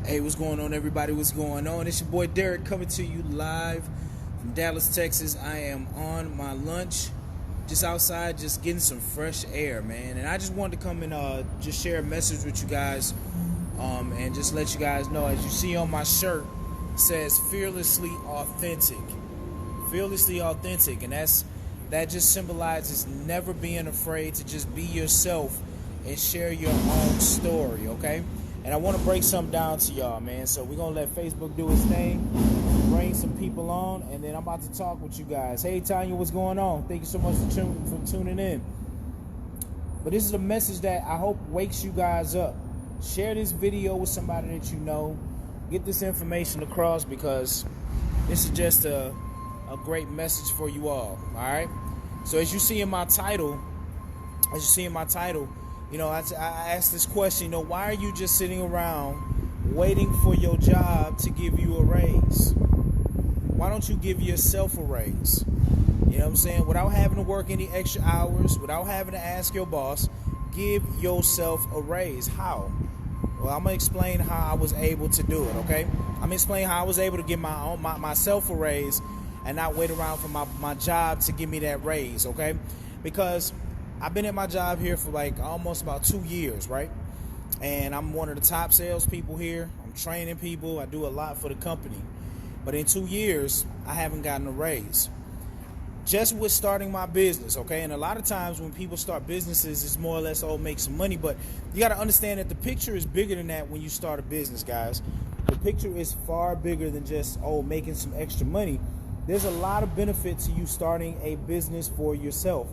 Hey, what's going on, everybody? What's going on? It's your boy Derrick coming to you live from Dallas, Texas. I am on my lunch, just outside, just getting some fresh air, man. And I just wanted to come and just share a message with you guys, and just let you guys know. As you see on my shirt, it says "Fearlessly Authentic." Fearlessly authentic, and that just symbolizes never being afraid to just be yourself and share your own story, okay? And I want to break something down to y'all, man. So we're going to let Facebook do its thing, bring some people on, and then I'm about to talk with you guys. Hey, Tanya, what's going on? Thank you so much for tuning in. But this is a message that I hope wakes you guys up. Share this video with somebody that you know. Get this information across, because this is just a great message for you all right? So as you see in my title, you know, I asked this question, you know, why are you just sitting around waiting for your job to give you a raise? Why don't you give yourself a raise? You know what I'm saying? Without having to work any extra hours, without having to ask your boss, give yourself a raise. How? Well, I'm going to explain how I was able to do it, okay? I'm going to explain how I was able to give myself a raise and not wait around for my job to give me that raise, okay? Because I've been at my job here for like almost about 2 years, right? And I'm one of the top salespeople here. I'm training people. I do a lot for the company. But in 2 years, I haven't gotten a raise. Just with starting my business, okay? And a lot of times when people start businesses, it's more or less, oh, make some money. But you got to understand that the picture is bigger than that when you start a business, guys. The picture is far bigger than just, oh, making some extra money. There's a lot of benefit to you starting a business for yourself.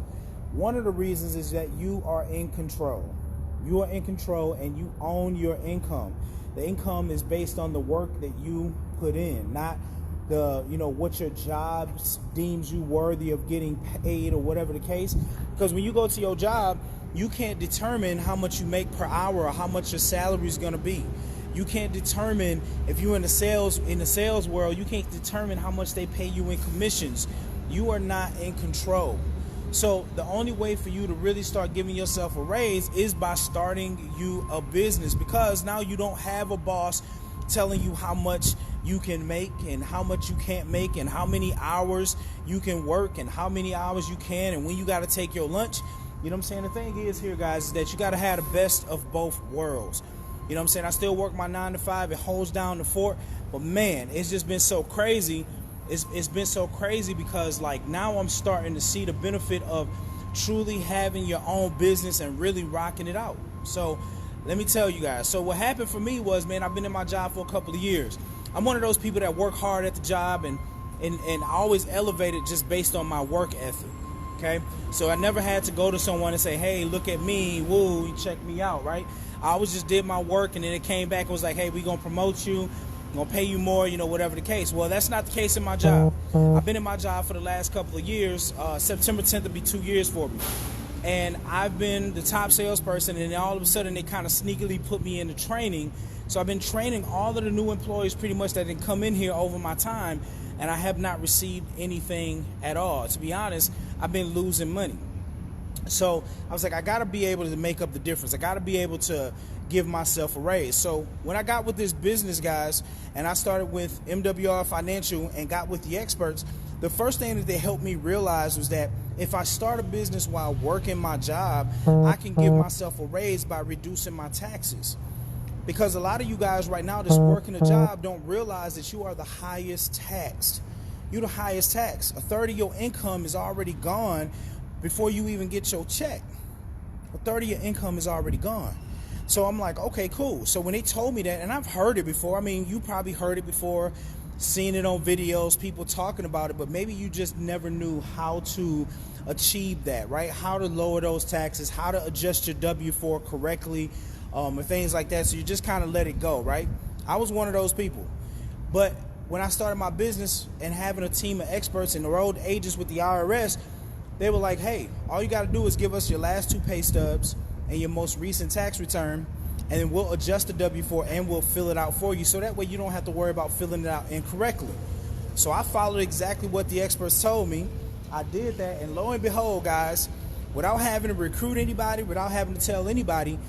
One of the reasons is that you are in control. You are in control and you own your income. The income is based on the work that you put in, not what your job deems you worthy of getting paid or whatever the case. Because when you go to your job, you can't determine how much you make per hour or how much your salary is going to be. You can't determine, if you're in the sales world, you can't determine how much they pay you in commissions. You are not in control. So the only way for you to really start giving yourself a raise is by starting you a business, because now you don't have a boss telling you how much you can make and how much you can't make and how many hours you can work and how many hours you can and when you got to take your lunch. You know what I'm saying? The thing is here, guys, is that you got to have the best of both worlds. You know what I'm saying? I still work my 9 to 5. It holds down the fort. But man, it's just been so crazy. It's been so crazy because like now I'm starting to see the benefit of truly having your own business and really rocking it out. So let me tell you guys. So what happened for me was, man, I've been in my job for a couple of years. I'm one of those people that work hard at the job and I always elevate it just based on my work ethic. Okay. So I never had to go to someone and say, hey, look at me. Woo, you check me out. Right. I always just did my work, and then it came back and was like, hey, we're going to promote you. Gonna pay you more, whatever the case. Well, that's not the case in my job. I've been in my job for the last couple of years. September 10th will be 2 years for me. And I've been the top salesperson, and then all of a sudden they kind of sneakily put me into training. So I've been training all of the new employees pretty much that didn't come in here over my time, and I have not received anything at all. To be honest, I've been losing money. So I was like, I got to be able to make up the difference. I got to be able to give myself a raise. So when I got with this business, guys, and I started with MWR Financial and got with the experts, the first thing that they helped me realize was that if I start a business while working my job, I can give myself a raise by reducing my taxes. Because a lot of you guys right now that's working a job don't realize that you are the highest taxed. You're the highest taxed. A third of your income is already gone before you even get your check. A third of your income is already gone. So I'm like, okay, cool. So when they told me that, and I've heard it before, I mean, you probably heard it before, seen it on videos, people talking about it, but maybe you just never knew how to achieve that, right? How to lower those taxes, how to adjust your W-4 correctly, or things like that. So you just kind of let it go, right? I was one of those people. But when I started my business and having a team of experts and road agents with the IRS, they were like, hey, all you got to do is give us your last 2 pay stubs and your most recent tax return, and then we'll adjust the W-4 and we'll fill it out for you, so that way you don't have to worry about filling it out incorrectly. So I followed exactly what the experts told me. I did that, and lo and behold, guys, without having to recruit anybody, without having to tell anybody,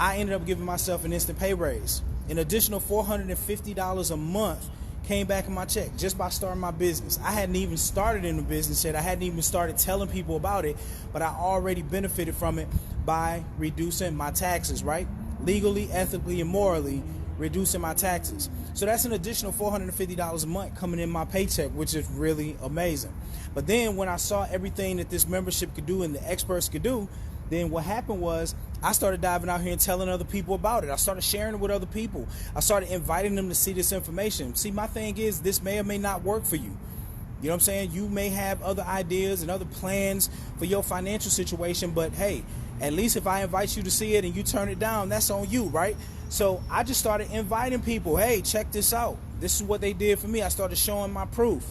I ended up giving myself an instant pay raise. An additional $450 a month came back in my check just by starting my business. I hadn't even started in the business yet. I hadn't even started telling people about it, but I already benefited from it by reducing my taxes, right? Legally, ethically, and morally, reducing my taxes. So that's an additional $450 a month coming in my paycheck, which is really amazing. But then when I saw everything that this membership could do and the experts could do, then what happened was I started diving out here and telling other people about it. I started sharing it with other people. I started inviting them to see this information. See, my thing is, this may or may not work for you. You know what I'm saying? You may have other ideas and other plans for your financial situation, but hey, at least if I invite you to see it and you turn it down, that's on you, right? So I just started inviting people. Hey, check this out. This is what they did for me. I started showing my proof.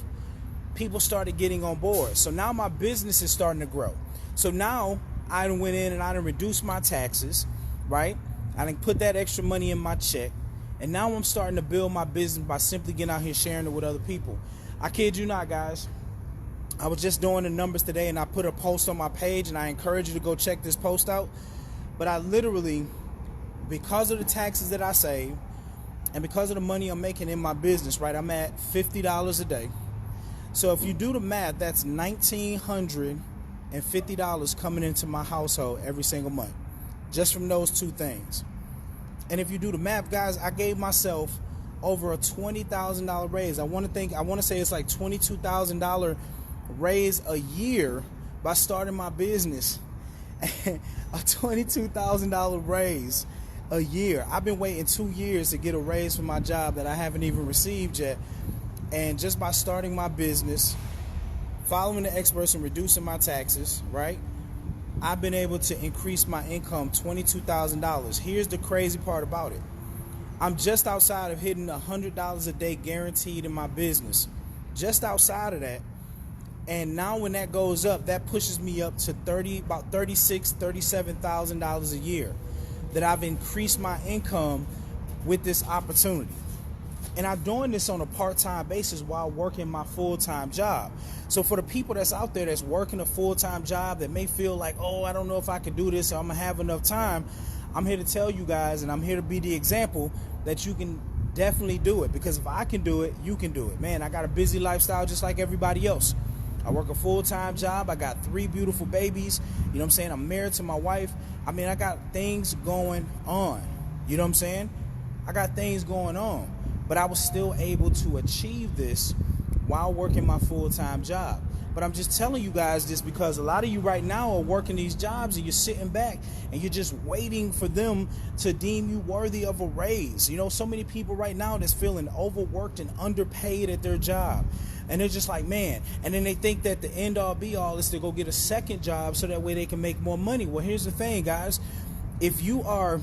People started getting on board. So now my business is starting to grow. So now I done went in and I done reduced my taxes, right? I done put that extra money in my check. And now I'm starting to build my business by simply getting out here sharing it with other people. I kid you not, guys. I was just doing the numbers today and I put a post on my page, and I encourage you to go check this post out. But I literally, because of the taxes that I save and because of the money I'm making in my business, right, I'm at $50 a day. So if you do the math, that's $1,950 coming into my household every single month, just from those two things. And if you do the math, guys, I gave myself over a $20,000 raise. I want to say it's like $22,000 raise a year by starting my business. A $22,000 raise a year. I've been waiting 2 years to get a raise for my job that I haven't even received yet. And just by starting my business, following the experts and reducing my taxes, right, I've been able to increase my income $22,000. Here's the crazy part about it. I'm just outside of hitting $100 a day guaranteed in my business. Just outside of that. And now when that goes up, that pushes me up to about $36,000, $37,000 a year that I've increased my income with this opportunity. And I'm doing this on a part-time basis while working my full-time job. So for the people that's out there that's working a full-time job that may feel like, oh, I don't know if I can do this or I'm going to have enough time, I'm here to tell you guys, and I'm here to be the example that you can definitely do it. Because if I can do it, you can do it. Man, I got a busy lifestyle just like everybody else. I work a full-time job. I got 3 beautiful babies. You know what I'm saying? I'm married to my wife. I mean, I got things going on. You know what I'm saying? I got things going on. But I was still able to achieve this while working my full-time job. But I'm just telling you guys this because a lot of you right now are working these jobs and you're sitting back and you're just waiting for them to deem you worthy of a raise. You know, so many people right now that's feeling overworked and underpaid at their job. And they're just like, man, and then they think that the end all be all is to go get a second job so that way they can make more money. Well, here's the thing, guys. If you are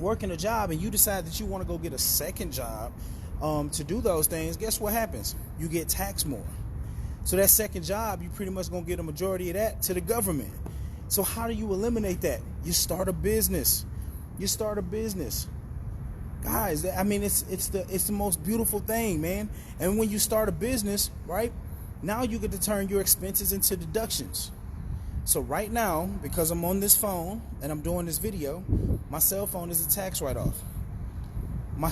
working a job and you decide that you want to go get a second job to do those things, guess what happens? You get taxed more. So that second job, you pretty much going to get a majority of that to the government. So how do you eliminate that? You start a business. You start a business. Guys, I mean, it's the most beautiful thing, man. And when you start a business, right, now you get to turn your expenses into deductions. So right now, because I'm on this phone and I'm doing this video, my cell phone is a tax write-off. You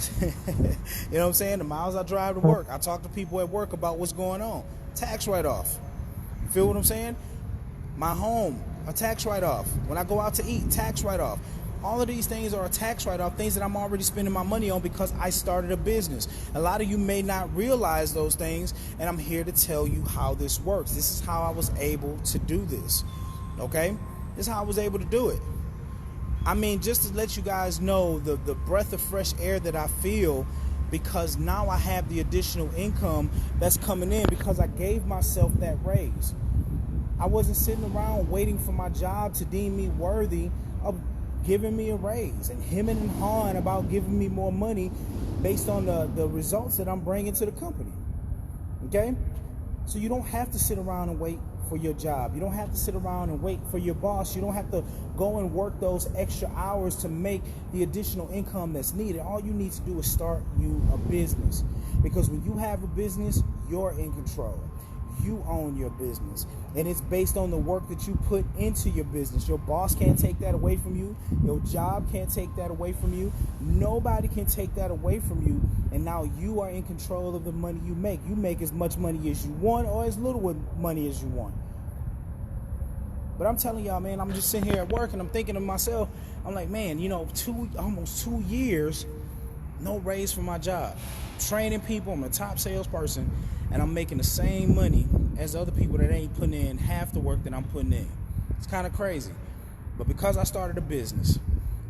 know what I'm saying? The miles I drive to work, I talk to people at work about what's going on. Tax write-off. You feel what I'm saying? My home, a tax write-off. When I go out to eat, tax write-off. All of these things are a tax write-off, things that I'm already spending my money on because I started a business. A lot of you may not realize those things, and I'm here to tell you how this works. This is how I was able to do this, okay? This is how I was able to do it. I mean, just to let you guys know the breath of fresh air that I feel because now I have the additional income that's coming in because I gave myself that raise. I wasn't sitting around waiting for my job to deem me worthy of giving me a raise and hemming and hawing about giving me more money based on the results that I'm bringing to the company. Okay? So you don't have to sit around and wait for your job. You don't have to sit around and wait for your boss. You don't have to go and work those extra hours to make the additional income that's needed. All you need to do is start you a business. Because when you have a business, you're in control. you own your business. And it's based on the work that you put into your business. Your boss can't take that away from you. Your job can't take that away from you. Nobody can take that away from you. And now you are in control of the money you make. You make as much money as you want or as little money as you want. But I'm telling y'all, man, I'm just sitting here at work and I'm thinking to myself, I'm like, man, almost 2 years, no raise for my job. Training people, I'm a top salesperson, and I'm making the same money as other people that ain't putting in half the work that I'm putting in. It's kind of crazy. But because I started a business,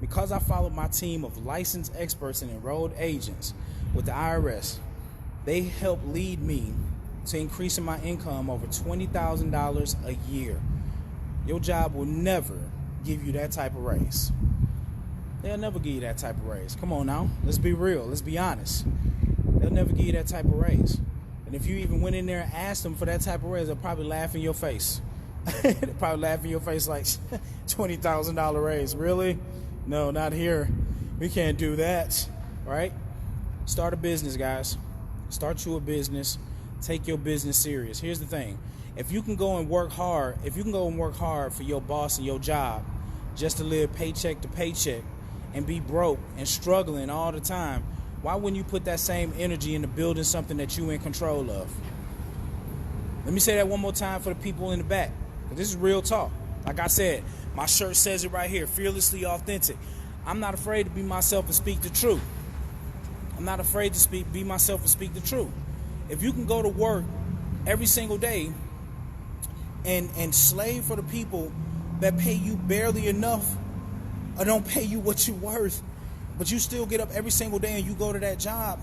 because I followed my team of licensed experts and enrolled agents with the IRS, they helped lead me to increasing my income over $20,000 a year. Your job will never give you that type of raise. They'll never give you that type of raise. Come on now. Let's be real. Let's be honest. They'll never give you that type of raise. And if you even went in there and asked them for that type of raise, they'll probably laugh in your face. They'll probably laugh in your face like, $20,000 raise. Really? No, not here. We can't do that. Right? Start a business, guys. Start you a business. Take your business serious. Here's the thing. If you can go and work hard, for your boss and your job just to live paycheck to paycheck and be broke and struggling all the time, why wouldn't you put that same energy into building something that you're in control of? Let me say that one more time for the people in the back, because this is real talk. Like I said, my shirt says it right here, fearlessly authentic. I'm not afraid to be myself and speak the truth. I'm not afraid to be myself and speak the truth. If you can go to work every single day and slave for the people that pay you barely enough or don't pay you what you're worth, but you still get up every single day and you go to that job,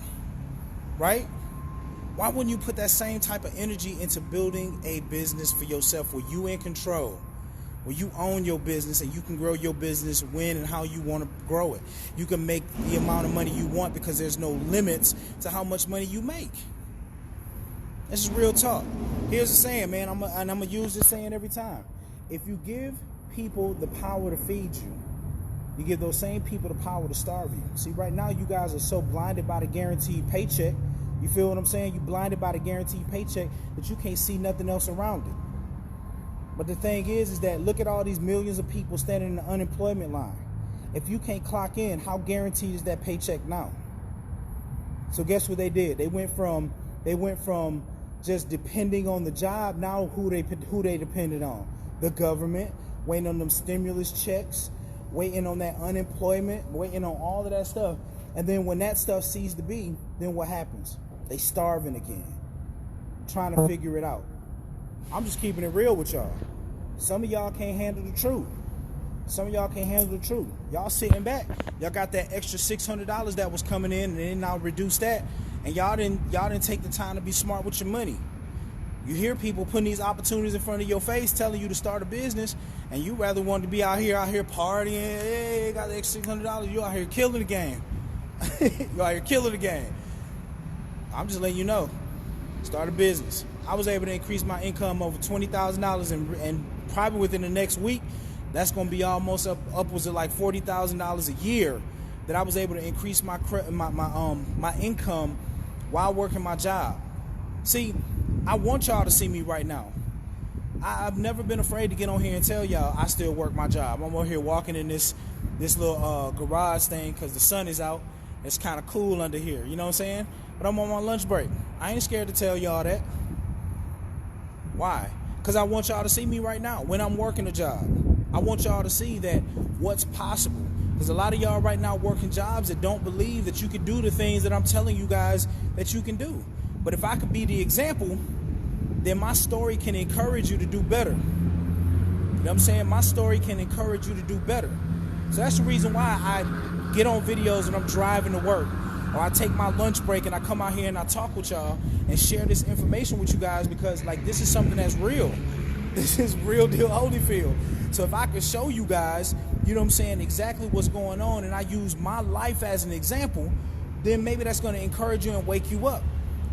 right? Why wouldn't you put that same type of energy into building a business for yourself where you in control, where you own your business and you can grow your business when and how you want to grow it? You can make the amount of money you want because there's no limits to how much money you make. This is real talk. Here's the saying, man, I'm going to use this saying every time. If you give people the power to feed you, you give those same people the power to starve you. See, right now you guys are so blinded by the guaranteed paycheck. You feel what I'm saying? You're blinded by the guaranteed paycheck that you can't see nothing else around it. But the thing is that look at all these millions of people standing in the unemployment line. If you can't clock in, how guaranteed is that paycheck now? So guess what they did? They went from just depending on the job. Now who they depended on? The government, waiting on them stimulus checks, waiting on that unemployment, waiting on all of that stuff. And then when that stuff ceases to be, then what happens? They starving again, trying to figure it out. I'm just keeping it real with y'all. Some of y'all can't handle the truth. Y'all sitting back. Y'all got that extra $600 that was coming in, and then now reduce that. And y'all didn't take the time to be smart with your money. You hear people putting these opportunities in front of your face, telling you to start a business, and you rather want to be out here partying. Hey, got the extra $600. You out here killing the game. I'm just letting you know. Start a business. I was able to increase my income over $20,000, and probably within the next week, that's going to be almost upwards of like $40,000 a year that I was able to increase my income while working my job. See, I want y'all to see me right now. I've never been afraid to get on here and tell y'all I still work my job. I'm on here walking in this little garage thing because the sun is out. It's kind of cool under here, you know what I'm saying? But I'm on my lunch break. I ain't scared to tell y'all that. Why? Because I want y'all to see me right now when I'm working a job. I want y'all to see that what's possible. Because a lot of y'all right now working jobs that don't believe that you can do the things that I'm telling you guys that you can do. But if I could be the example, then my story can encourage you to do better. You know what I'm saying? My story can encourage you to do better. So that's the reason why I get on videos when I'm driving to work, or I take my lunch break and I come out here and I talk with y'all and share this information with you guys, because like this is something that's real. This is real deal Holyfield. So if I could show you guys, you know what I'm saying, exactly what's going on, and I use my life as an example, then maybe that's going to encourage you and wake you up.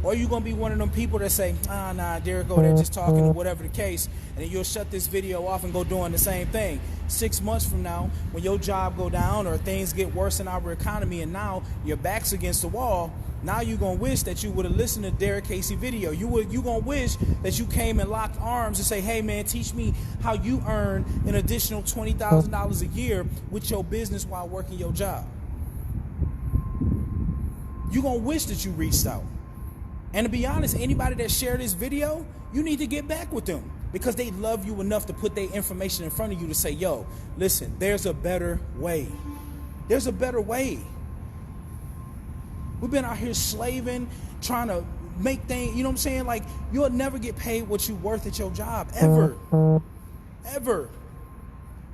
Or you gonna be one of them people that say, nah, Derrick over there just talking, or whatever the case, and then you'll shut this video off and go doing the same thing. 6 months from now, when your job go down or things get worse in our economy and now your back's against the wall, now you gonna wish that you would have listened to Derrick Casey video. You gonna wish that you came and locked arms and say, hey man, teach me how you earn an additional $20,000 a year with your business while working your job. You gonna wish that you reached out. And to be honest, anybody that shared this video, you need to get back with them because they love you enough to put their information in front of you to say, yo, listen, there's a better way. There's a better way. We've been out here slaving, trying to make things, you know what I'm saying? Like, you'll never get paid what you're worth at your job, ever. Ever.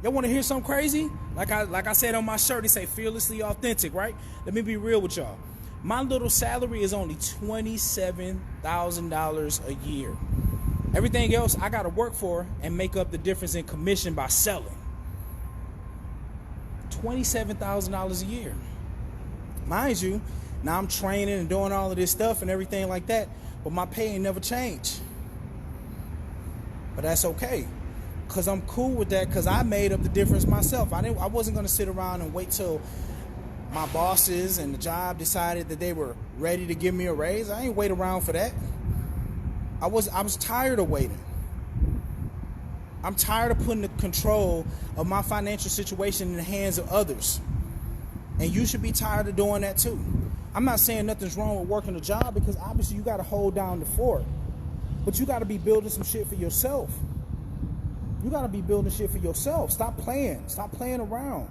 Y'all want to hear something crazy? Like I said on my shirt, it say fearlessly authentic, right? Let me be real with y'all. My little salary is only $27,000 a year. Everything else I got to work for and make up the difference in commission by selling. $27,000 a year. Mind you, now I'm training and doing all of this stuff and everything like that, but my pay ain't never changed. But that's okay, because I'm cool with that, because I made up the difference myself. I wasn't going to sit around and wait till my bosses and the job decided that they were ready to give me a raise. I ain't wait around for that. I was tired of waiting. I'm tired of putting the control of my financial situation in the hands of others. And you should be tired of doing that too. I'm not saying nothing's wrong with working a job, because obviously you got to hold down the fort. But you got to be building some shit for yourself. You got to be building shit for yourself. Stop playing. Stop playing around.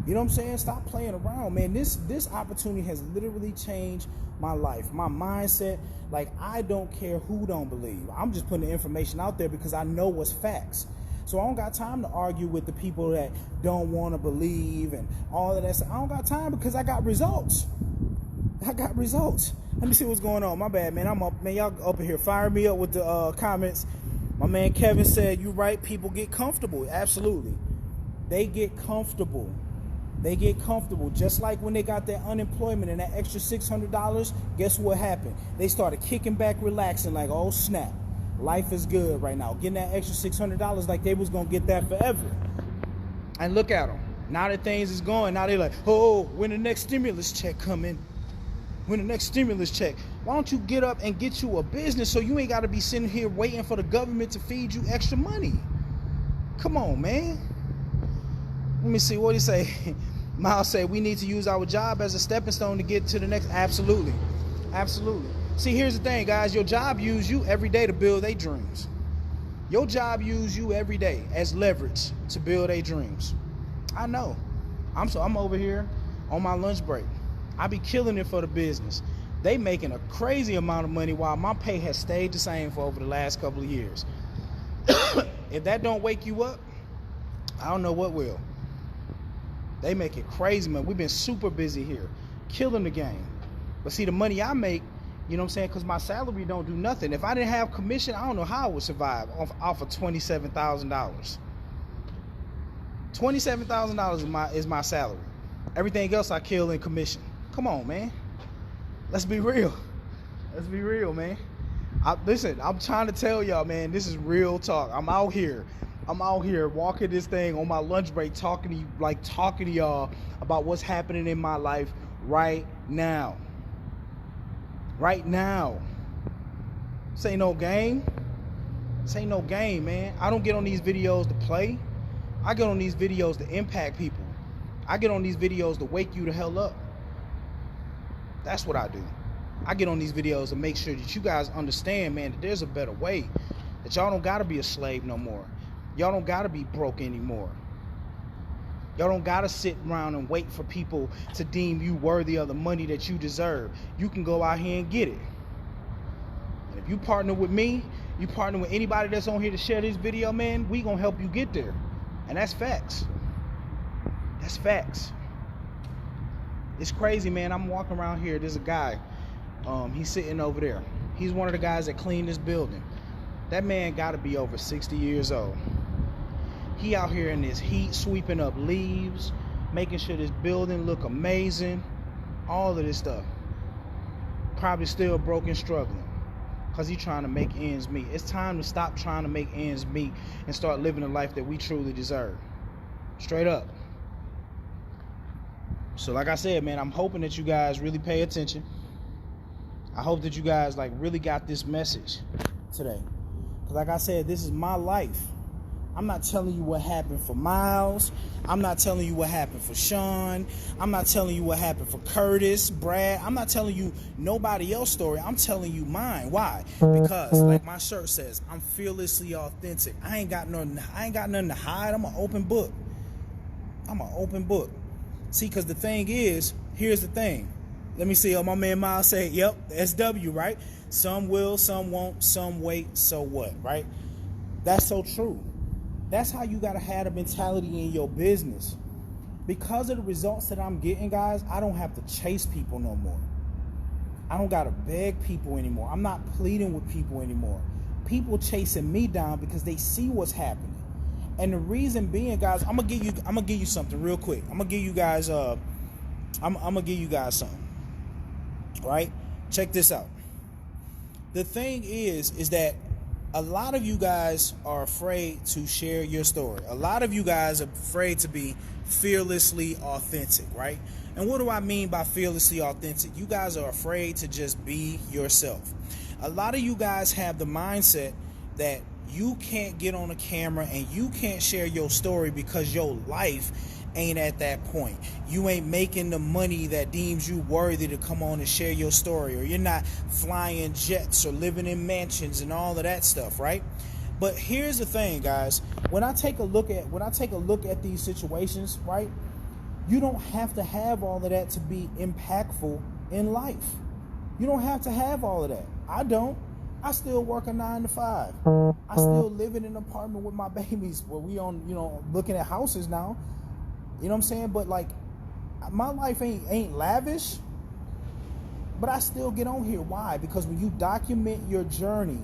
You know what I'm saying? Stop playing around, man. This opportunity has literally changed my life, my mindset. Like, I don't care who don't believe. I'm just putting the information out there because I know what's facts. So I don't got time to argue with the people that don't want to believe and all of that stuff. I don't got time because I got results. I got results. Let me see what's going on. My bad, man. I'm up, man. Y'all up in here. Fire me up with the comments. My man Kevin said, you right, people get comfortable. Absolutely. They get comfortable. They get comfortable. Just like when they got that unemployment and that extra $600, guess what happened? They started kicking back, relaxing, like, oh, snap. Life is good right now. Getting that extra $600 like they was going to get that forever. And look at them. Now that things is going, now they like, oh, when the next stimulus check come in? When the next stimulus check? Why don't you get up and get you a business so you ain't got to be sitting here waiting for the government to feed you extra money? Come on, man. Let me see, what do you say? Miles say, we need to use our job as a stepping stone to get to the next. Absolutely. Absolutely. See, here's the thing, guys. Your job use you every day to build their dreams. Your job use you every day as leverage to build their dreams. I know. I'm over here on my lunch break. I be killing it for the business. They making a crazy amount of money while my pay has stayed the same for over the last couple of years. If that don't wake you up, I don't know what will. They make it crazy, man. We've been super busy here, killing the game. But see, the money I make, you know what I'm saying, because my salary don't do nothing. If I didn't have commission, I don't know how I would survive off of $27,000. $27,000 is my salary. Everything else I kill in commission. Come on, man. Let's be real. Let's be real, man. Listen, I'm trying to tell y'all, man, this is real talk. I'm out here walking this thing on my lunch break, talking to y'all about what's happening in my life right now. Right now. This ain't no game. This ain't no game, man. I don't get on these videos to play. I get on these videos to impact people. I get on these videos to wake you the hell up. That's what I do. I get on these videos to make sure that you guys understand, man, that there's a better way. That y'all don't gotta be a slave no more. Y'all don't gotta be broke anymore. Y'all don't gotta sit around and wait for people to deem you worthy of the money that you deserve. You can go out here and get it. And if you partner with me, you partner with anybody that's on here to share this video, man, we gonna help you get there. And that's facts. That's facts. It's crazy, man. I'm walking around here. There's a guy. He's sitting over there. He's one of the guys that cleaned this building. That man got to be over 60 years old. He out here in this heat, sweeping up leaves, making sure this building look amazing, all of this stuff. probably still broke and struggling because he's trying to make ends meet. It's time to stop trying to make ends meet and start living the life that we truly deserve. Straight up. So like I said, man, I'm hoping that you guys really pay attention. I hope that you guys like really got this message today. Because like I said, this is my life. I'm not telling you what happened for Miles. I'm not telling you what happened for Sean. I'm not telling you what happened for Curtis, Brad. I'm not telling you nobody else's story. I'm telling you mine. Why? Because like my shirt says, I'm fearlessly authentic. I ain't got nothing to hide. I'm an open book. See, because the thing is, here's the thing. Let me see. Oh, my man Miles say, yep, SW, right? Some will, some won't, some wait, so what, right? That's so true. That's how you got to have a mentality in your business. Because of the results that I'm getting, guys, I don't have to chase people no more. I don't got to beg people anymore. I'm not pleading with people anymore. People chasing me down because they see what's happening. And the reason being, guys, I'm gonna give you something real quick. I'm gonna give you guys something. Right? Check this out. The thing is that a lot of you guys are afraid to share your story. A lot of you guys are afraid to be fearlessly authentic, right? And what do I mean by fearlessly authentic? You guys are afraid to just be yourself. A lot of you guys have the mindset that you can't get on a camera and you can't share your story because your life ain't at that point. You ain't making the money that deems you worthy to come on and share your story, or you're not flying jets or living in mansions and all of that stuff, right? But here's the thing, guys. When I take a look at these situations, right? You don't have to have all of that to be impactful in life. You don't have to have all of that. I don't. I still work a 9 to 5. I still live in an apartment with my babies where we on, looking at houses now. You know what I'm saying? But like, my life ain't lavish, but I still get on here. Why? Because when you document your journey,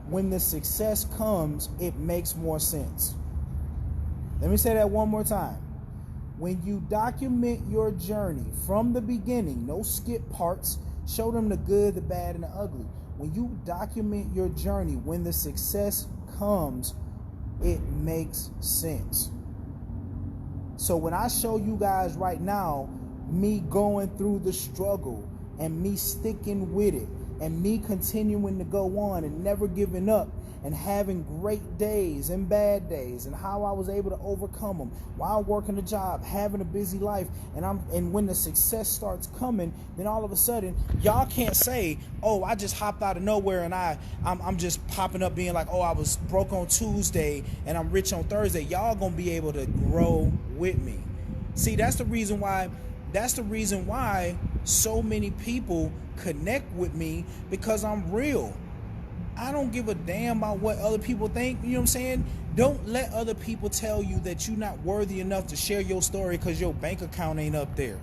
when the success comes, it makes more sense. Let me say that one more time. When you document your journey from the beginning, no skip parts, show them the good, the bad, and the ugly. When you document your journey, when the success comes, it makes sense. So when I show you guys right now, me going through the struggle and me sticking with it and me continuing to go on and never giving up and having great days and bad days and how I was able to overcome them while working a job, having a busy life, and when the success starts coming, then all of a sudden y'all can't say, oh, I just hopped out of nowhere and I'm just popping up being like, oh, I was broke on Tuesday and I'm rich on Thursday. Y'all gonna be able to grow with me. See, that's the reason why so many people connect with me, because I'm real. I don't give a damn about what other people think. You know what I'm saying? Don't let other people tell you that you're not worthy enough to share your story because your bank account ain't up there.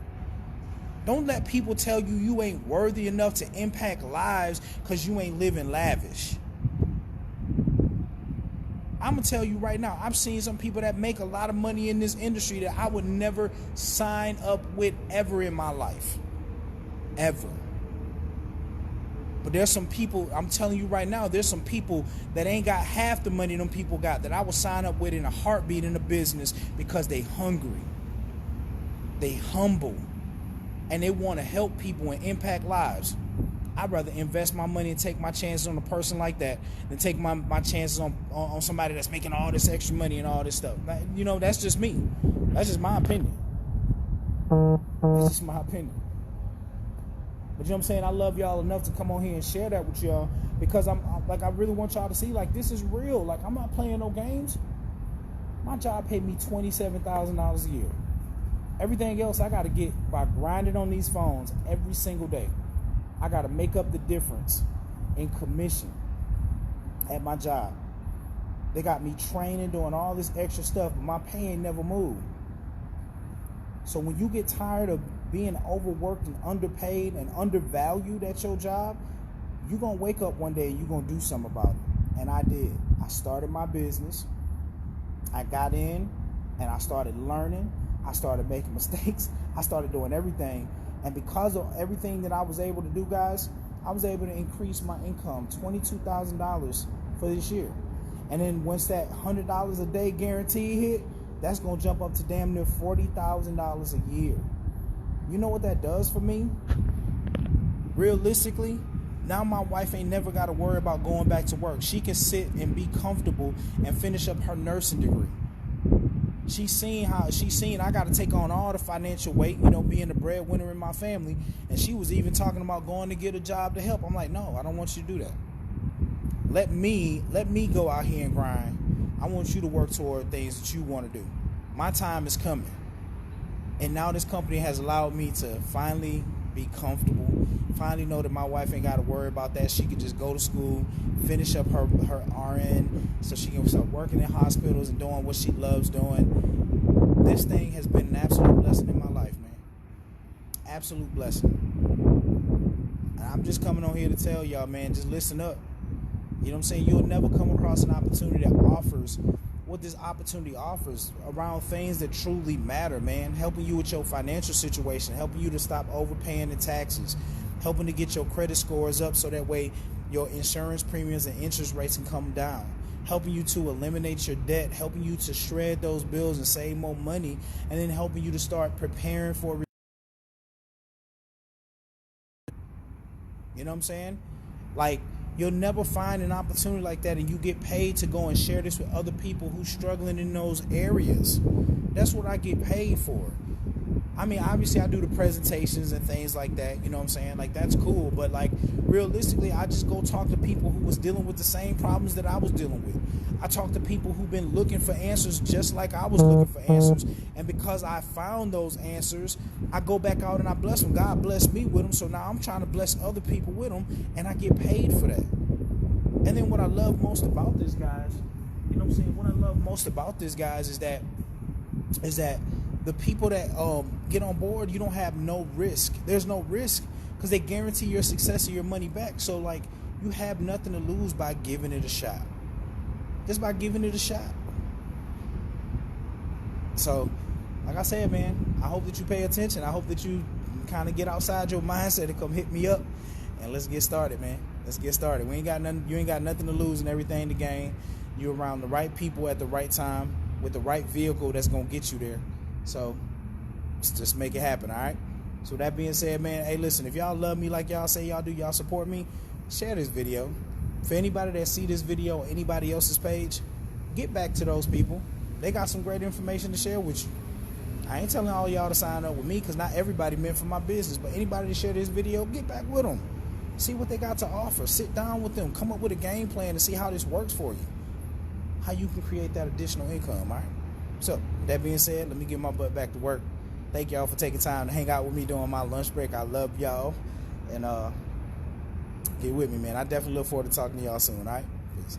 Don't let people tell you you ain't worthy enough to impact lives because you ain't living lavish. I'm going to tell you right now, I've seen some people that make a lot of money in this industry that I would never sign up with ever in my life. Ever. But there's some people, I'm telling you right now, there's some people that ain't got half the money them people got that I would sign up with in a heartbeat in a business because they hungry, they humble, and they want to help people and impact lives. I'd rather invest my money and take my chances on a person like that than take my chances on somebody that's making all this extra money and all this stuff. That's just me. That's just my opinion. That's just my opinion. But you know what I'm saying? I love y'all enough to come on here and share that with y'all, because I really want y'all to see, like, this is real. Like, I'm not playing no games. My job paid me $27,000 a year. Everything else I got to get by grinding on these phones every single day. I got to make up the difference in commission at my job. They got me training, doing all this extra stuff, but my pay ain't never moved. So when you get tired of being overworked and underpaid and undervalued at your job, you're going to wake up one day and you're going to do something about it. And I did. I started my business. I got in and I started learning. I started making mistakes. I started doing everything. And because of everything that I was able to do, guys, I was able to increase my income $22,000 for this year. And then once that $100 a day guarantee hit, that's going to jump up to damn near $40,000 a year. You know what that does for me? Realistically, now my wife ain't never got to worry about going back to work. She can sit and be comfortable and finish up her nursing degree. She's seen I got to take on all the financial weight, being the breadwinner in my family. And she was even talking about going to get a job to help. I'm like, no, I don't want you to do that. Let me go out here and grind. I want you to work toward things that you want to do. My time is coming. And now this company has allowed me to finally be comfortable. Finally know that my wife ain't got to worry about that. She can just go to school, finish up her RN so she can start working in hospitals and doing what she loves doing. This thing has been an absolute blessing in my life, man. Absolute blessing. And I'm just coming on here to tell y'all, man, just listen up. You know what I'm saying? You'll never come across an opportunity that offers what this opportunity offers around things that truly matter, man. Helping you with your financial situation, helping you to stop overpaying the taxes, helping to get your credit scores up so that way your insurance premiums and interest rates can come down, helping you to eliminate your debt, helping you to shred those bills and save more money, and then helping you to start preparing for. You know what I'm saying? Like, you'll never find an opportunity like that and you get paid to go and share this with other people who's struggling in those areas. That's what I get paid for. I mean, obviously I do the presentations and things like that, you know what I'm saying? Like, that's cool, but like, realistically, I just go talk to people who was dealing with the same problems that I was dealing with. I talk to people who've been looking for answers just like I was looking for answers. And because I found those answers, I go back out and I bless them. God blessed me with them, so now I'm trying to bless other people with them, and I get paid for that. And then what I love most about this, guys, you know what I'm saying? What I love most about this, guys, is that the people that get on board, you don't have no risk. There's no risk because they guarantee your success and your money back. So, like, you have nothing to lose by giving it a shot. Just by giving it a shot. So, like I said, man, I hope that you pay attention. I hope that you kind of get outside your mindset and come hit me up. And let's get started, man. Let's get started. You ain't got nothing to lose and everything to gain. You're around the right people at the right time with the right vehicle that's going to get you there. So, let's just make it happen, all right? So, that being said, man, hey, listen, if y'all love me like y'all say y'all do, y'all support me, share this video. For anybody that see this video on anybody else's page, get back to those people. They got some great information to share with you. I ain't telling all y'all to sign up with me because not everybody meant for my business, but anybody to share this video, get back with them. See what they got to offer. Sit down with them. Come up with a game plan to see how this works for you. How you can create that additional income, all right? So, that being said, let me get my butt back to work. Thank y'all for taking time to hang out with me during my lunch break. I love y'all. And get with me, man. I definitely look forward to talking to y'all soon, all right? Peace.